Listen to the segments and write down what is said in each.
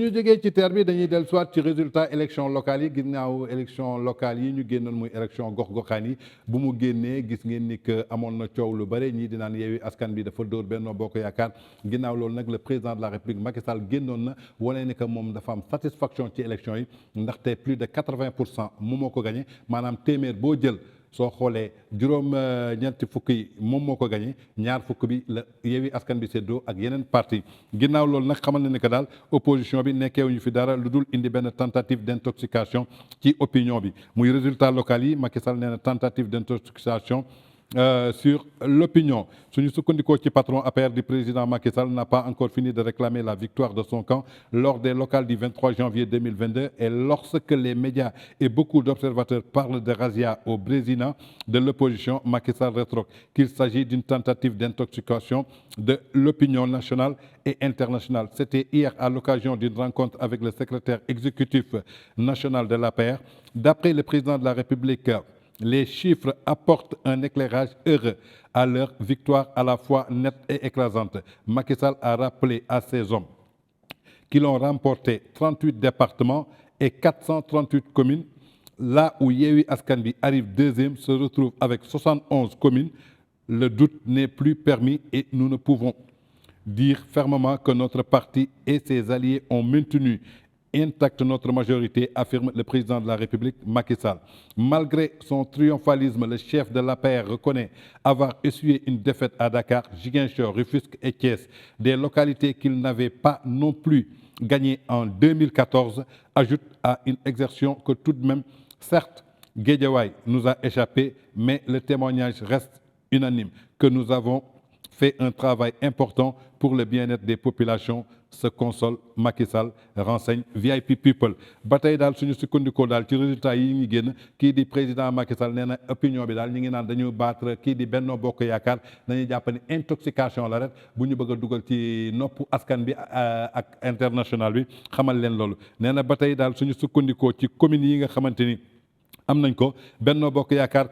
suñu jógee ci terre bi dañuy dellu soit ci résultat élection locale yi ginnaaw élection locale yi ñu génnoon muy élection gox-goxaan yi bu mu génnee gis ngeen ni que amoon na coow lu bare ñii di naan Yewwi Askan bi dafa dóor Benno Bokk Yaakaar ginnaaw loolu nag le président de la République Macky Sall génnoon na wane ni que moom dafa am satisfaction ci élection yi ndaxte plus de 80% moom moo ko gagné maanaam téeméer boo jël. soo xoolee juróom-ñeenti fukk yi moom moo ko gagné ñaar fukk bi la Yewwi Askan bi séddoo ak yeneen parti ginnaaw loolu nag xamal na ne que daal opposition bi nekkeewuñu fi dara lu dul indi benn tentative d'intoxication ci opinion bi muy résultat local yi Macky Sall nee na tentative d'intoxication sur l'opinion suñu sukkandikoo ci patron APR du président Macky Sall n'a pas encore fini de réclamer la victoire de son camp lors des locales du 23 janvier 2022 et lorsque les médias et beaucoup d'observateurs parlent de razzia au Brésilien de l'opposition, Macky Sall rétorque qu'il s'agit d'une tentative d'intoxication de l'opinion nationale et internationale. C'était hier à l'occasion d'une rencontre avec le secrétaire exécutif national de l'APR. D'après le président de la République, les chiffres apportent un éclairage heureux à leur victoire à la fois nette et écrasante. Macky Sall a rappelé à ses hommes qu'ils ont remporté 38 départements et 438 communes. Là où Yewwi Askan Wi arrive deuxième, se retrouve avec 71 communes. Le doute n'est plus permis et nous ne pouvons dire fermement que notre parti et ses alliés ont maintenu intacte notre majorité, affirme le président de la République, Macky Sall. Malgré son triomphalisme, le chef de l'APR reconnaît avoir essuyé une défaite à Dakar, Ziguinchor, Rufisque et Thiès, des localités qu'il n'avait pas non plus gagnées en 2014, ajoute à une exertion que tout de même, certes, Guédiawaye nous a échappé, mais le témoignage reste unanime, que nous avons fait un travail important pour le bien-être des populations, se console Macky Sall, renseigne VIP People. ba tey daal suñu sukkandikoo daal ci résultat yi ñu génn kii di président Macky Sall nee na opinion bi daal ñu ngi naan dañu battre kii di Benno Bokk Yaakaar dañuy jàpp ni intoxication la rek bu ñu bëgg a dugal ci nopp askan bi ak international bi xamal leen loolu nee na ba tey daal suñu sukkandikoo ci communes yi nga xamante ni am nañ ko Benno Bokk Yaakaar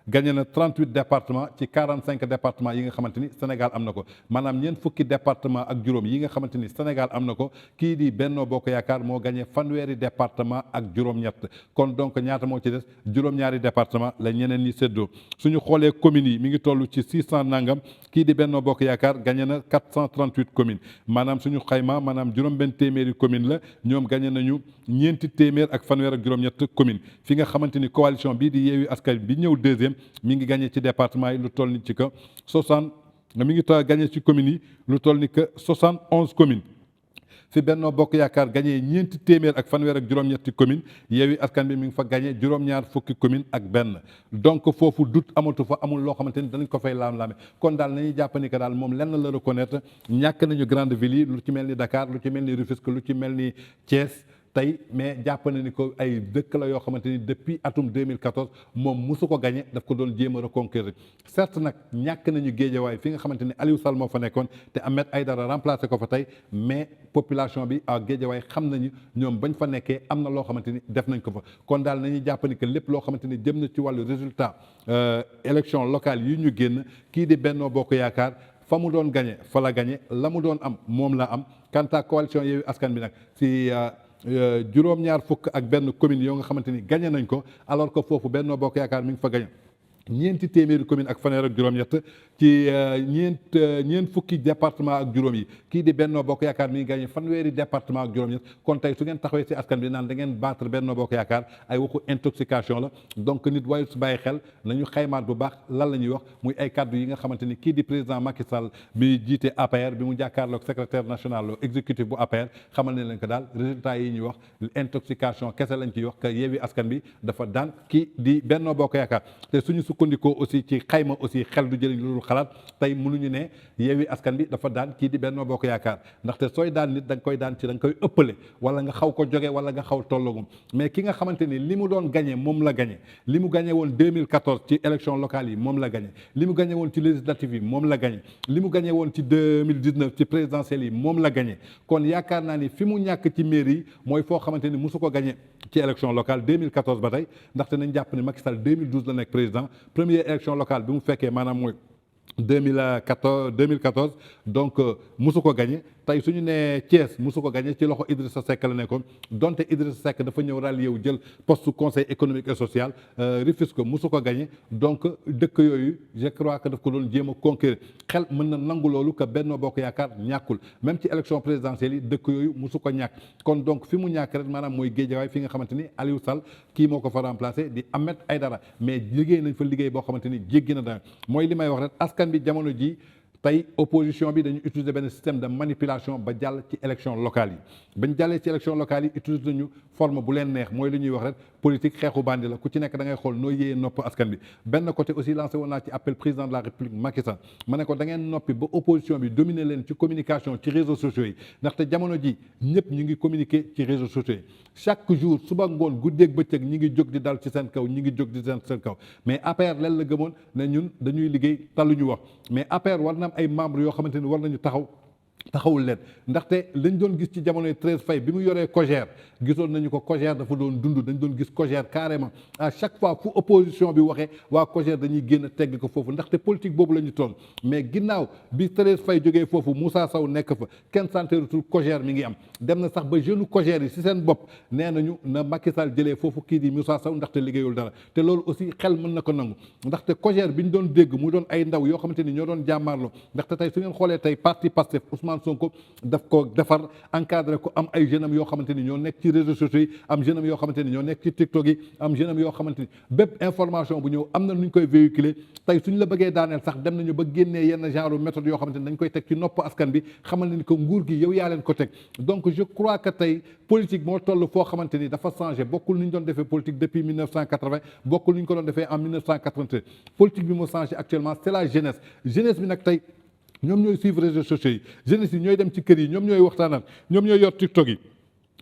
gagné na 38 départements ci 45 départements yi nga xamante ni Sénégal am na ko maanaam ñeent fukki département ak juróom yi nga xamante ni Sénégal am na ko kii di Benno Bokk Yaakaar moo gagné fanweeri département ak juróom-ñett kon donc ñaata moo ci des juróom-ñaari département la ñeneen ñi séddoo suñu xoolee communes yi mi ngi toll ci 600 nangam kii di Benno Bokk Yaakaar gagné na 438 communes maanaam suñu xayma maanaam juróom-benn téeméeri commune la ñoom gagné nañu ñeenti téeméer ak fanweer ak juróom-ñett commune fi nga xamante ni coalition bii di Yewwi Askan bi ñëw deuxième mi ngi gagné ci département yi lu toll ni ci que 60 mi ngi gagné ci communes yi lu toll ni que 71 communes fi Benno Bokk Yaakaar gagné ñeenti téeméer ak fanweer ak juróom-ñetti commune Yewwi Askan bi mi ngi fa gagné juróom-ñaar fukki commune ak benn donc foofu doute amatu fa amul loo xamante ni danañ ko fay laam-laame kon daal nañuy jàpp ni que daal moom lenn la reconnaître ñàkk nañu grande ville yi lu ci mel ni Dakar lu ci mel ni Rufisque lu ci mel ni Thiès tey mais jàpp na ni ko ay dëkk la yoo xamante ni depuis atum 2014 moom mosu ko gagné daf ko doon jéem a reconquérir certes nag ñàkk nañu Guédiawaye fi nga xamante ni Aliou Sall moo fa nekkoon te Ahmed Aïdara remplacé ko fa tey mais population bi à Guédiawaye xam nañu ñoom bañ fa nekkee am na loo xamante ni def nañ ko fa kon daal nañuy jàpp ni que lépp loo xamante ni jëm na ci wàllu résultat élection locale yi ñu génn kii di Benno Bokk Yaakaar fa mu doon gagné fa la gagné la mu doon am moom la am quant à coalition Yewwi Askan bi nag si juróom-ñaar fukk ak benn commune yoo nga xamante ni gagné nañ ko alors que foofu Benno Bokk Yaakaar mi ngi fa gagné ñeenti téeméeri commune ak fanweer ak juróom-ñett ci ñeent fukki département ak juróom yi kii di Benno Bokk Yaakaar mi ngi gagné fanweeri département ak juróom-ñett kon tey su ngeen taxawee ci askan bi naan da ngeen battre Benno Bokk Yaakaar ay waxu intoxication la donc nit waaye su bàyyi xel nañu xaymaat bu baax lan la ñuy wax muy ay kàddu yi nga xamante ni kii di président Macky Sall bi jiite APR bi mu jàkkaarloog secrétaire national exécutif bu APR xamal ne leen ko daal résultat yi ñuy wax intoxication kese lañ ciy wax que Yewwi Askan bi dafa daan kii di Benno Bokk Yaakaar te suñu sukkandikoo aussi ci xayma aussi xel du jëriñ lu dul xalaat tey mënuñu ne Yewwi Askan bi dafa daan kii di Benno Bokk Yaakaar ndaxte sooy daan nit da nga koy daan ci da nga koy ëppale wala nga xaw ko jóge wala nga xaw tollagum mais ki nga xamante ni li mu doon gagné moom la gagné li mu gagné woon 2014 ci élection locale yi moom la gagné li mu gagné woon ci législative yi moom la gagné li mu gagné woon ci 2019 ci présidentielle yi moom la gagné kon yaakaar naa ni fi mu ñàkk ci mairie yi mooy foo xamante ni mosu ko gagné ci élection locale 2014 ba tey ndaxte nañ jàpp ne Macky Sall 2012 la nekk président première élection locale bi mu fekkee maanaam mooy 2014 donc mosu ko gagné tey suñu nee Thiès musu ko gagné ci loxo Idrissa Seck la nekkoon donte Idrissa Seck dafa ñëw rallié wu jël poste conseil économique et social Rufisque musu ko gagné donc dëkk yooyu je crois que daf ko doon jéem a conquérir xel mën na nangu loolu que Benno Bokk Yaakaar ñàkkul même ci élection présidentielle yi dëkk yooyu musu ko ñàkk kon donc fi mu ñàkk rek maanaam mooy Guédiawaye fi nga xamante ni Aliou Sall kii moo ko fa remplacé di Ahmed Aïdara mais liggéey nañ fa liggéey boo xamante ni jéggi na dara mooy li may wax rek askan bi jamono ji tey opposition bi dañu utiliser benn système de manipulation ba jàll ci élection locale yi bañ jàllee ci élection locale yi utiliser nañu forme bu leen neex mooy li ñuy wax rek politique xeexu bandi la ku ci nekk da ngay xool noo yéeyee nopp askan bi benn côté aussi lancé woon naa ci appel président de la république Macky Sall ma ne ko da ngeen noppi ba opposition bi dominer leen ci communication ci réseaux sociaux yi ndaxte jamono ji ñëpp ñu ngi communiquer ci réseaux sociaux yi chaque jour suba ngoon guddeeg bëccëg ñi ngi jóg di dal ci seen kaw ñi ngi jóg di seen kaw mais APR leen la gëmoon ne ñun dañuy liggéey taluñu wax mais APR war na am ay membres yoo xamante ni war nañu taxawul leen ndaxte lañ doon gis ci jamonoy 13 Faye bi mu yoree COJER gisoon nañu ko COJER dafa doon dund dañ doon gis COJER carrément à chaque fois fu opposition bi waxee waa COJER dañuy génn tegg ko foofu ndaxte politique boobu la ñu toll mais ginnaaw bi 13 Faye jógee foofu Moussa Sow nekk fa kenn santeerutul COJER mi ngi am dem na sax ba jeune COJER yi si seen bopp nee nañu na Macky Sall jëlee foofu kii di Moussa Sow ndaxte liggéeyul dara te loolu aussi xel mën na ko nangu ndaxte COJER bi ñu doon dégg mu doon ay ndaw yoo xamante ni ñoo doon jàmmaarloo ndaxte tey su ngeen xoolee tey parti Pastef Ousmane Sonko daf ko defar encadré ko am ay jeunes am yoo xamante ni ñoo nekk ci réseaux sociaux yi am jeunes am yoo xamante ni ñoo nekk ci TikTok yi am jeunes am yoo xamante ni bépp information bu ñëw am na nu ñu koy véhiculer tey suñ la bëggee daaneel sax dem nañu ba génnee yenn genre méthode yoo xamante ni dañ koy teg ci nopp askan bi xamal ni ko nguur gi yow yaa leen ko teg donc je crois que tey politique moo toll foo xamante ni dafa changé bokkul ni ñu doon defee politique depuis 1980 bokkul ni ñu ko doon defee en 1993 politique bi moo changé actuellement c'est la jeunesse jeunesse bi nag tey ñoom ñooy suivre réseaux sociaux yi jeunesse yi ñooy dem ci kër yi ñoom ñooy waxtaanal ñoom ñooy yor TikTok yi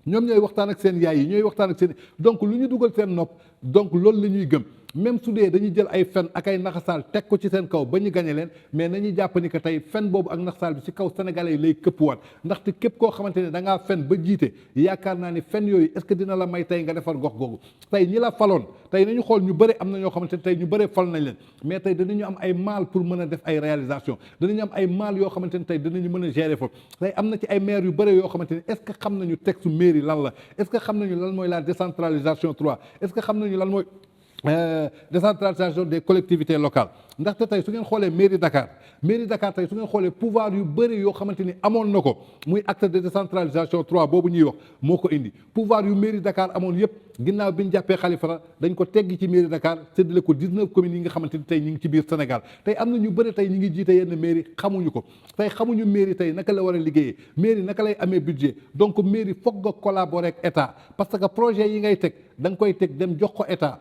ñoom ñooy waxtaan ak seen yaay yi ñooy waxtaan ak seen donc lu ñu dugal seen nopp donc loolu la ñuy gëm même su dee dañuy jël ay fen ak ay naxasaal teg ko ci seen kaw ba ñu gañe leen mais nañuy jàpp ni que tey fen boobu ak naxasaal bi ci kaw sénégalais yi lay këppwaat ndaxte képp koo xamante ne da ngaa fen ba jiite yaakaar naa ni fen yooyu est-ce que dina la may tey nga defar gox googu tey ñi la faloon tey nañu xool ñu bëri am na ñoo xamante ne tey ñu bëri fal nañ leen mais tey danañu am ay mal pour mën a def ay réalisation danañu am ay mal yoo xamante ne tey danañu mën a gérer foofu tey am na ci ay maires yu bëri yoo xamante ne est-ce que xam nañu texte mairie lan la est-ce que xam nañu lan mooy la décentralisation 3 est-ce que xam nañu lan mooy décentralisation des collectivités locales ndaxte tey su ngeen xoolee mairie Dakar tey su ngeen xoolee pouvoir yu bëri yoo xamante ni amoon na ko muy acte de décentralisation 3 boobu ñuy wax moo ko indi pouvoir yu mairie Dakar amoon yëpp ginnaaw bi ñu jàppee Khalifa dañ ko teggi ci mairie Dakar séddale ko 19 communes yi nga xamante ni tey ñu ngi ci biir Sénégal tey am na ñu bëri tey ñu ngi jiite yenn mairie xamuñu ko tey xamuñu mairie tey naka la war a liggéeyee mairie naka lay amee budget donc mairie foog nga collaborer ak état parce que projet yi ngay teg da nga koy teg dem jox ko état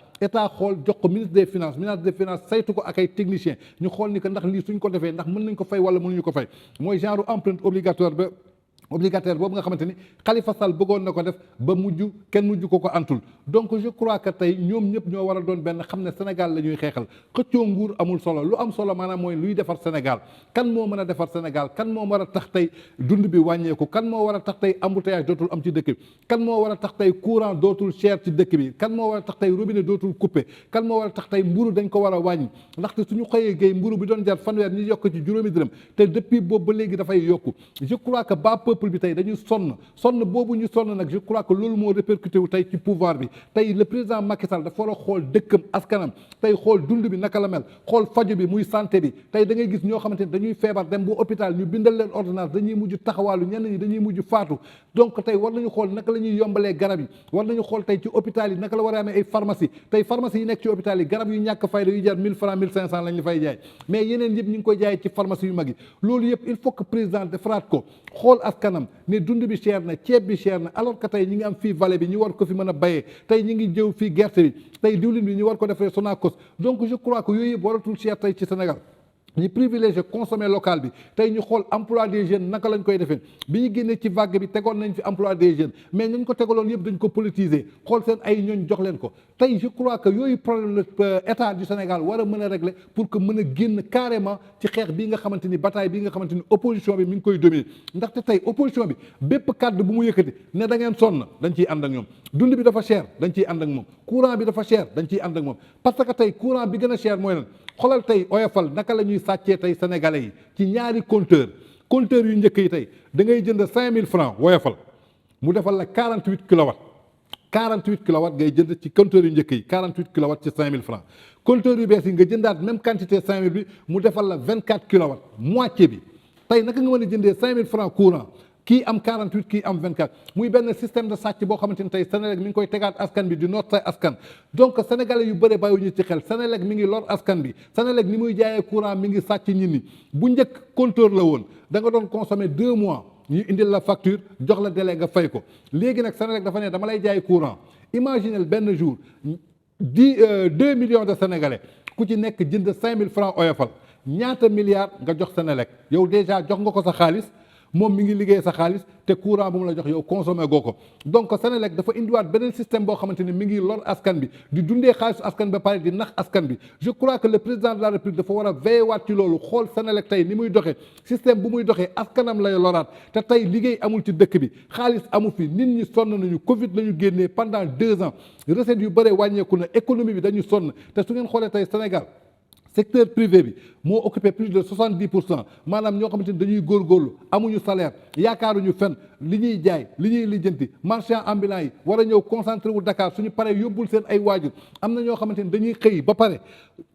xool jox ko ministre des finances saytu ko ak ay techniciens ñu xool ni que ndax lii suñ ko defee ndax mën nañ ko fay wala mënuñu ko fay mooy genre empreinte obligataire boobu nga xamante ni Khalifa Sall bëggoon na ko def ba kenn mujj ko antul donc je crois que tey ñoom ñëpp ñoo war a doon benn xam ne Sénégal la ñuy xeexal xëccoo nguur amul solo lu am solo maanaam mooy luy defar Sénégal kan moo mën a defar Sénégal kan moo war a tax tey dund bi wàññeeku kan moo war a tax tey embouteillage dootul am ci dëkk bi kan moo war a tax tey courant dootul cher ci dëkk bi kan moo war a tax tey robinet dootul coupé kan moo war a tax tey mburu dañ ko war a wàññi ndaxte suñu xëyee géey mburu bi doon jar fanweer ñu yokk ci juróomi dërëm te depuis boobu ba léegi dafay yokku je crois que peuple bi tey dañu sonn boobu ñu sonn nag je crois que loolu moo répercuté wu tey ci pouvoir bi tey le président Macky Sall dafa war a xool dëkkam askanam tey xool dund bi naka la mel xool faju bi muy santé bi tey da ngay gis ñoo xamante ni dañuy feebar dem bu hôpital ñu bindal leen ordonnance dañuy mujj taxawaalu ñenn ñi dañuy mujj faatu donc tey war nañu xool naka la ñuy yombalee garab yi war nañu xool tey ci hôpital yi naka la war a amee ay pharmacie tey pharmacie yi nekk ci hôpital yi garab yu ñàkk fayda yu jar 1000 francs 1500 lañ la fay jaay mais yeneen yëpp ñu ngi koy jaay ci pharmacie yu mag yi loolu yëpp il faut que président defaraat ko xool askanam ne dund bi cher na ceeb bi cher na alors que tey ñi ngi am fii vallée bi ñu war ko fi mën a bayee tey ñi ngi jëw fii gerte bi tey diwlin bi ñu war ko defee Sonacos donc je crois que yooyu yëpp waratul cher tey ci Sénégal ñu privilégié consommer local bi tey ñu xool emploi des jeunes naka lañ koy defee bi ñu génnee ci vague bi tegoon nañ fi emploi des jeunes mais nañ ko tegaloon yëpp dañ ko politiser xool seen ay ñooñ jox leen ko tey je crois que yooyu problème la état du Sénégal war a mën a régler pour que mën a génn carrément ci xeex bii nga xamante ni bataille bii nga xamante ni opposition bi mi ngi koy dominer ndaxte tey opposition bi bépp kàddu bu mu yëkkati ne da ngeen sonn dañ ciy ànd ak ñoom dund bi dafa cher dañ ciy ànd ak moom courant bi dafa cher dañ ciy ànd ak moom parce que tey courant bi gën a cher mooy lan xoolal tey oyofal naka la ñuy sàccee tey sénégalais yi ci ñaari compteur compteur yu njëkk yi tey da ngay jënd 5000 francs woyofal mu defal la 48 kilowatts 48 kilowatts ngay jënd ci compteur yu njëkk yi 48 kilowatts ci 5000 francs compteur yu bees yi nga jëndaat même quantité 5000 bi mu defal la 24 kilowatts moitié bi tey naka nga mën a jëndee 5000 francs courant kii am 48 kii am 24 muy benn système de sàcc boo xamante ni tey Senelec mi ngi koy tegaat askan bi di noot say askan donc sénégalais yu bëre bàyyiwuñu ci xel Senelec mi ngi lor askan bi Senelec ni muy jaayee courant mi ngi sàcc nit ñi bu njëkk compteur la woon da nga doon consommer 2 mois ñu indil la facture jox la délai nga fay ko léegi nag Senelec dafa ne dama lay jaay courant imaginez benn jour 2 millions de sénégalais ku ci nekk jënd 5000 francs oyofal ñaata milliards nga jox Senelec yow déjà jox nga ko sa xaalis moom mi ngi liggéey sa xaalis te courant bu mu la jox yow consommé goo ko donc Senelec dafa indiwaat beneen système boo xamante ni mi ngi lor askan bi di dundee xaalisu askan ba pare di nax askan bi je crois que le président de la république dafa war a veiller waat ci loolu xool Senelec tey ni muy doxee système bu muy doxee askanam lay loraat te tey liggéey amul ci dëkk bi xaalis amu fi nit ñi sonn nañu Covid la ñu génnee pendant 2 ans recettes yu bëre wàññeeku na économie bi dañu sonn te su ngeen xoolee tey Sénégal secteur privé bi moo occupé plus de 70% maanaam ñoo xamante ni dañuy góorgóorlu amuñu salaire yaakaaruñu fenn li ñuy jaay li ñuy lijjanti marchand ambulant yi war a ñëw concentré wu Dakar suñu paree yóbbul seen ay waajur am na ñoo xamante ni dañuy xëy ba pare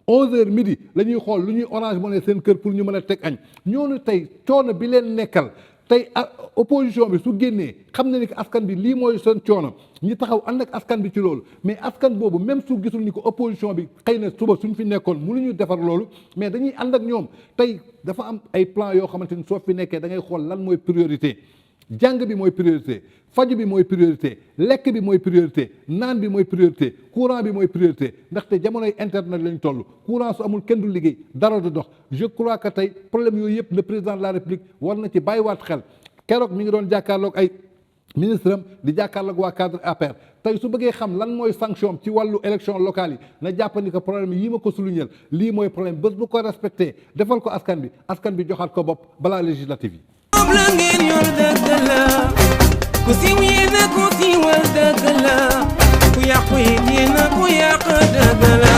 11h midi la ñuy xool lu ñuy Orange Money seen kër pour ñu mën a teg añ ñooñu tey coono bi leen nekkal tey opposition bi su génnee xam na ni que askan bi lii mooy seen coono ñi taxaw ànd ak askan bi ci loolu mais askan boobu même su gisul ni ko opposition bi xëy na suba suñ fi nekkoon mënuñu defar loolu mais dañuy ànd ak ñoom tey dafa am ay plan yoo xamante ni soo fi nekkee da ngay xool lan mooy priorité jàng bi mooy priorité faju bi mooy priorité lekk bi mooy priorité naan bi mooy priorité courant bi mooy priorité ndaxte jamonoy internet lañ toll courant su amul kenn du liggéey dara du dox je crois que tey problème yooyu yëpp le président de la république war na ci bàyyiwaat xel keroog mi ngi doon jàkkaarloog ay ministre am di jàkkaarloog waa cadre APR tey su bëggee xam lan mooy sanction ci wàllu élection locale yi na jàpp ni que problème yi ma ko souligner lii mooy problème bés bu ko respecté defal ko askan bi joxaat ko bopp balaa législative yi. ku siiw yéena ku siiwal dëgg la ku yàqu yéena ku yàq dëgg la